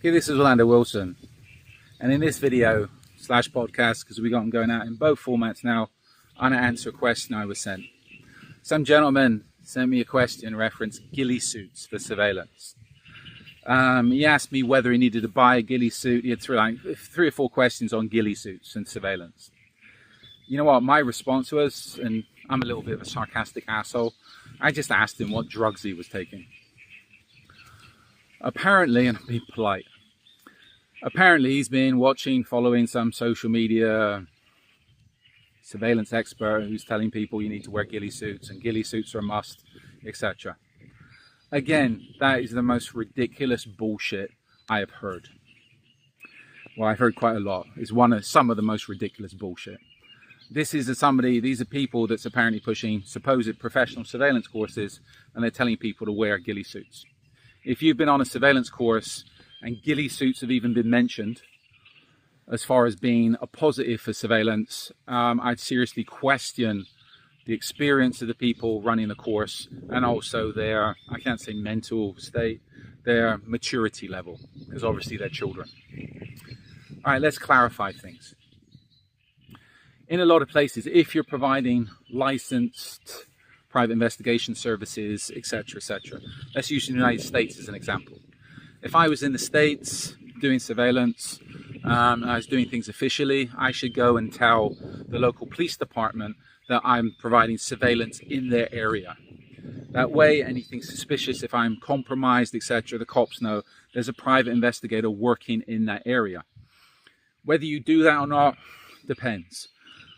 Okay, this is Orlando Wilson, and in this video slash podcast, because we got them going out in both formats now, I'm going to answer a question I was sent. Some gentleman sent me a question reference ghillie suits for surveillance. He asked me whether he needed to buy a ghillie suit. He had three or four questions on ghillie suits and surveillance. You know what my response was, and I'm a little bit of a sarcastic asshole, I just asked him what drugs he was taking. Apparently, and I'm being polite, apparently he's been following some social media surveillance expert who's telling people you need to wear ghillie suits and ghillie suits are a must, etc. Again, that is the most ridiculous bullshit I have heard. Well, I've heard quite a lot. It's some of the most ridiculous bullshit. These are people that's apparently pushing supposed professional surveillance courses, and they're telling people to wear ghillie suits. If you've been on a surveillance course and ghillie suits have even been mentioned as far as being a positive for surveillance, I'd seriously question the experience of the people running the course and also their, I can't say mental state, their maturity level, because obviously they're children. All right, let's clarify things. In a lot of places, if you're providing licensed private investigation services, etc., etc., let's use the United States as an example. If I was in the States doing surveillance, and I was doing things officially, I should go and tell the local police department that I'm providing surveillance in their area. That way, anything suspicious, if I'm compromised, etc., the cops know there's a private investigator working in that area. Whether you do that or not depends.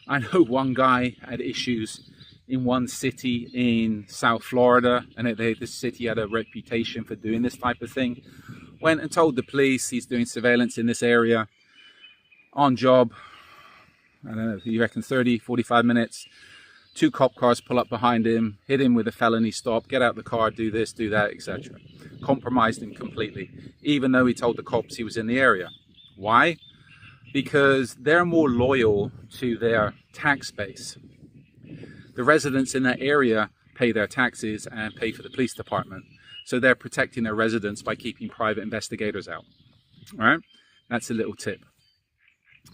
I know one guy had issues in one city in South Florida, and this city had a reputation for doing this type of thing. Went and told the police he's doing surveillance in this area. On job, I don't know, you reckon 30, 45 minutes. 2 cop cars pull up behind him, hit him with a felony stop, get out the car, do this, do that, etc. Compromised him completely, even though he told the cops he was in the area. Why? Because they're more loyal to their tax base. The residents in that area pay their taxes and pay for the police department. So they're protecting their residents by keeping private investigators out. All right? That's a little tip.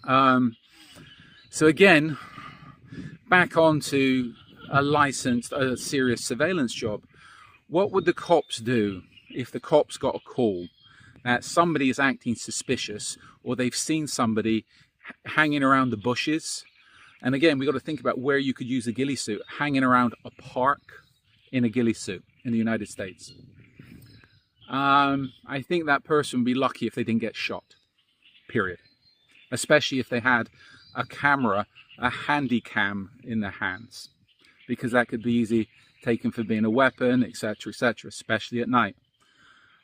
So again, back onto a serious surveillance job. What would the cops do if the cops got a call that somebody is acting suspicious, or they've seen somebody hanging around the bushes? And again, we've got to think about where you could use a ghillie suit. Hanging around a park in a ghillie suit in the United States. I think that person would be lucky if they didn't get shot, period. Especially if they had a camera, a handy cam in their hands, because that could be easy taken for being a weapon, etc., etc., especially at night.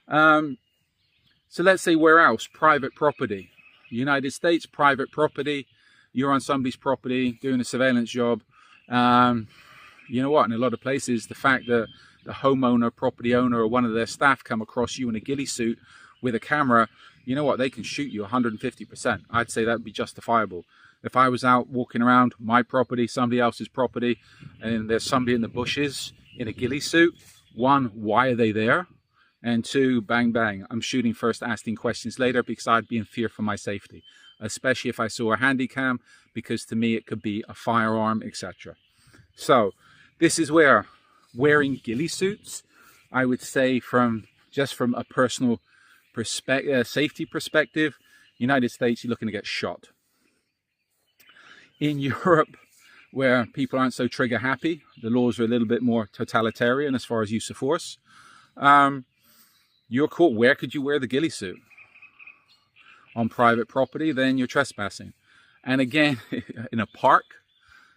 So let's say where else? Private property. United States, private property. You're on somebody's property doing a surveillance job. You know what? In a lot of places, the fact that the homeowner, property owner, or one of their staff come across you in a ghillie suit with a camera, you know what? They can shoot you 150%. I'd say that would be justifiable. If I was out walking around my property, somebody else's property, and there's somebody in the bushes in a ghillie suit, 1, why are they there? And 2, bang, bang. I'm shooting first, asking questions later, because I'd be in fear for my safety, especially if I saw a handy cam, because to me it could be a firearm, etc. So this is where wearing ghillie suits, I would say from a personal safety perspective, United States, you're looking to get shot. In Europe, where people aren't so trigger happy, the laws are a little bit more totalitarian as far as use of force. You're caught. Where could you wear the ghillie suit? On private property, then you're trespassing. And again, in a park,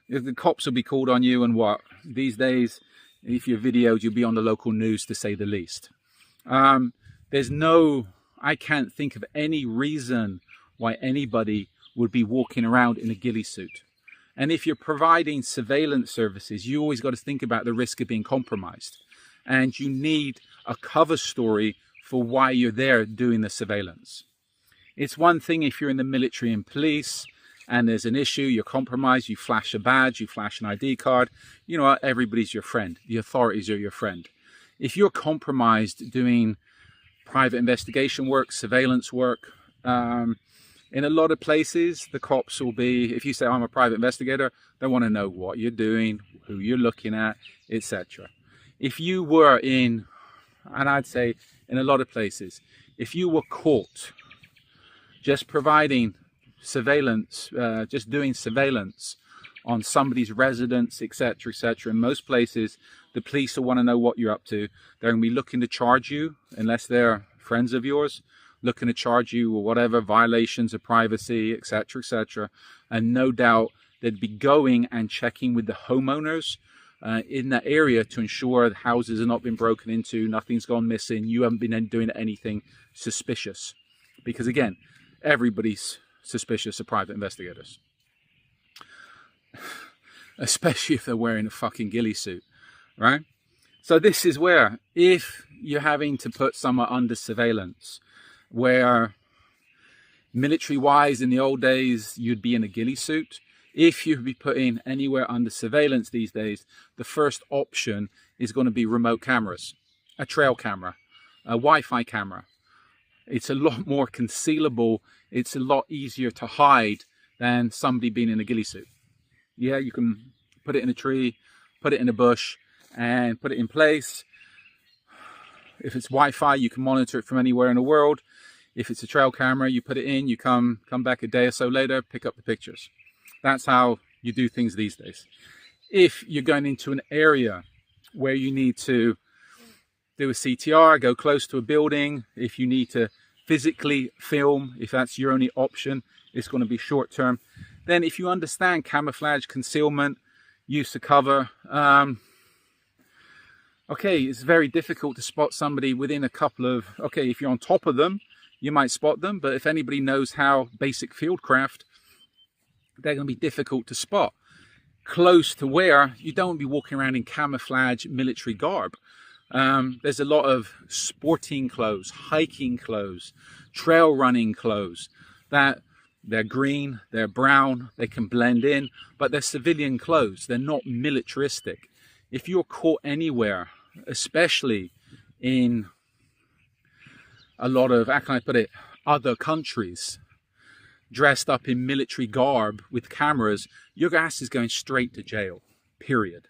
the cops will be called on you, and what? These days, if you're videoed, you'll be on the local news, to say the least. I can't think of any reason why anybody would be walking around in a ghillie suit. And if you're providing surveillance services, you always got to think about the risk of being compromised. And you need a cover story for why you're there doing the surveillance. It's one thing if you're in the military and police and there's an issue, you're compromised, you flash a badge, you flash an ID card, you know what, everybody's your friend. The authorities are your friend. If you're compromised doing private investigation work, surveillance work. In a lot of places, the cops will be, if you say, I'm a private investigator, they want to know what you're doing, who you're looking at, etc. If you were in, and I'd say in a lot of places, if you were caught just providing surveillance, just doing surveillance on somebody's residence, etc., etc., in most places, the police will want to know what you're up to. They're going to be looking to charge you, unless they're friends of yours, looking to charge you or whatever, violations of privacy, etc., etc. And no doubt they'd be going and checking with the homeowners in that area to ensure the houses have not been broken into, nothing's gone missing, you haven't been doing anything suspicious. Because again, everybody's suspicious of private investigators. Especially if they're wearing a fucking ghillie suit, right? So this is where, if you're having to put someone under surveillance, where military-wise in the old days you'd be in a ghillie suit, if you'd be putting anywhere under surveillance these days, the first option is going to be remote cameras, a trail camera, a Wi-Fi camera. It's a lot more concealable, it's a lot easier to hide than somebody being in a ghillie suit. Yeah, you can put it in a tree, put it in a bush, and put it in place. If it's Wi-Fi, you can monitor it from anywhere in the world. If it's a trail camera, you put it in, you come back a day or so later, pick up the pictures. That's how you do things these days. If you're going into an area where you need to do a CTR, go close to a building, if you need to physically film, if that's your only option, it's going to be short term. Then if you understand camouflage, concealment, use of cover, okay, it's very difficult to spot somebody within a couple of, okay, if you're on top of them, you might spot them, but if anybody knows how basic fieldcraft, they're going to be difficult to spot. Close to where you don't be walking around in camouflage military garb. There's a lot of sporting clothes, hiking clothes, trail running clothes that they're green, they're brown, they can blend in, but they're civilian clothes. They're not militaristic. If you're caught anywhere, especially in a lot of, how can I put it, other countries, dressed up in military garb with cameras, your ass is going straight to jail, period.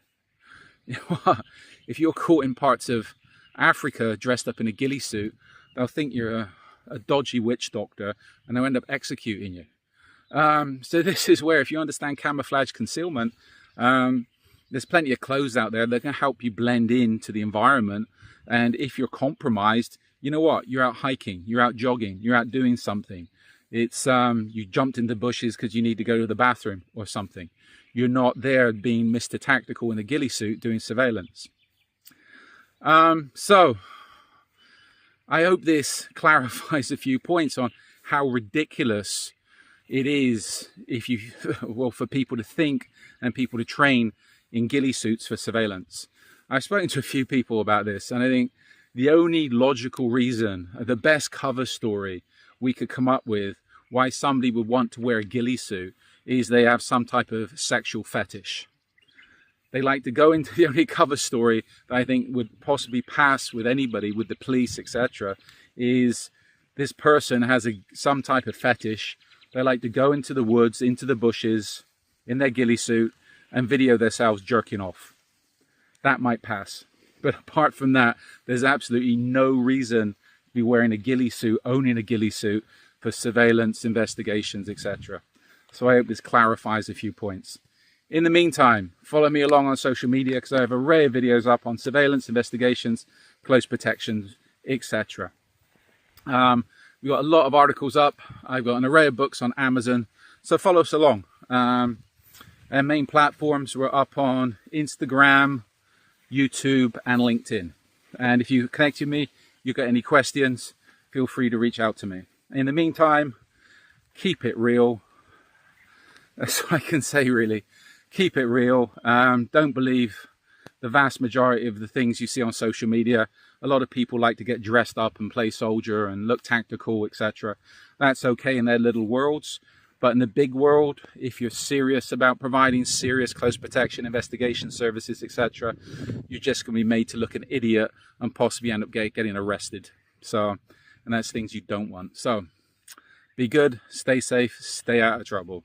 If you're caught in parts of Africa dressed up in a ghillie suit, they'll think you're a dodgy witch doctor and they'll end up executing you. So this is where, if you understand camouflage concealment, there's plenty of clothes out there that can help you blend into the environment. And if you're compromised, you know what? You're out hiking, you're out jogging, you're out doing something. It's you jumped into bushes because you need to go to the bathroom or something. You're not there being Mr. Tactical in a ghillie suit doing surveillance. So I hope this clarifies a few points on how ridiculous it is if you, well, for people to think and people to train in ghillie suits for surveillance. I've spoken to a few people about this, and I think the only logical reason, the best cover story we could come up with why somebody would want to wear a ghillie suit is they have some type of sexual fetish. They like to go into the only cover story that I think would possibly pass with anybody, with the police, etc., is this person has some type of fetish. They like to go into the woods, into the bushes, in their ghillie suit, and video themselves jerking off. That might pass. But apart from that, there's absolutely no reason to be wearing a ghillie suit, owning a ghillie suit for surveillance, investigations, etc. So I hope this clarifies a few points. In the meantime, follow me along on social media because I have an array of videos up on surveillance, investigations, close protections, etc. We've got a lot of articles up. I've got an array of books on Amazon. So follow us along. Our main platforms were up on Instagram, YouTube, and LinkedIn. And if you connect with me, you got any questions, feel free to reach out to me. In the meantime, keep it real. That's what I can say, really. Keep it real. Don't believe the vast majority of the things you see on social media. A lot of people like to get dressed up and play soldier and look tactical, etc. That's okay in their little worlds. But in the big world, if you're serious about providing serious close protection, investigation services, etc., you're just going to be made to look an idiot and possibly end up getting arrested. So, and that's things you don't want. So be good, stay safe, stay out of trouble.